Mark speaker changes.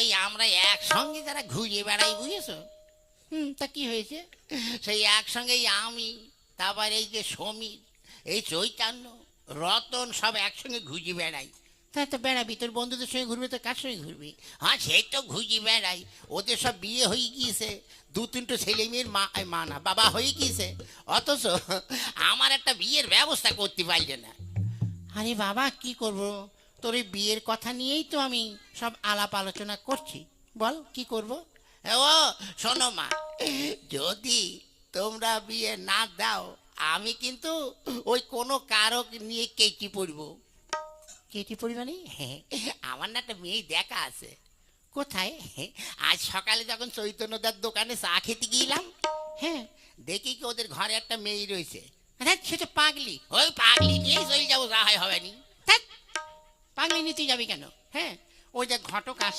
Speaker 1: ওই আমরা একসঙ্গে যারা ঘুরে বেড়াই বুঝেছো?
Speaker 2: তা কি হয়েছে?
Speaker 1: সেই একসঙ্গে আমি, তারপর এই যে সমীর, এই চৈতন্য, রতন সব একসঙ্গে ঘুরে বেড়াই।
Speaker 2: তা তো বেড়াবি, তোর বন্ধুদের সঙ্গে ঘুরবে তো কার সঙ্গে ঘুরবি?
Speaker 1: হ্যাঁ সেই তো ঘুরে বেড়াই। ওদের সব বিয়ে হয়ে গিয়েছে, দু তিনটে ছেলে মেয়ের মা না বাবা হয়ে গিয়েছে, অথচ আমার একটা বিয়ের ব্যবস্থা করতে পারলে না।
Speaker 2: আরে বাবা, কি করব? তোর এই বিয়ের কথা নিয়েই তো আমি সব আলাপ আলোচনা করছি। বল কি করব?
Speaker 1: ও শোনো মা, যদি তোমরা বিয়ে না দাও আমি কিন্তু ওই কোনো কারক নিয়ে কেটি পড়বো।
Speaker 2: কেটি পরিমাণে?
Speaker 1: হ্যাঁ, আমার না একটা মেয়ে দেখা আছে।
Speaker 2: কোথায়?
Speaker 1: আজ সকালে যখন চৈতন্যদার দোকানে চা খেতে গিয়েলাম,
Speaker 2: হ্যাঁ।
Speaker 1: দেখি কি ওদের ঘরে একটা মেয়ে রয়েছে।
Speaker 2: আরে সে তো পাগলি।
Speaker 1: ওই পাগলি নিয়ে চলে যাবো, যা হয় হবে নি।
Speaker 2: ধ্যাৎ, পাগলি নিতে যাবি কেন? হ্যাঁ, ওই যে ঘটক আসছে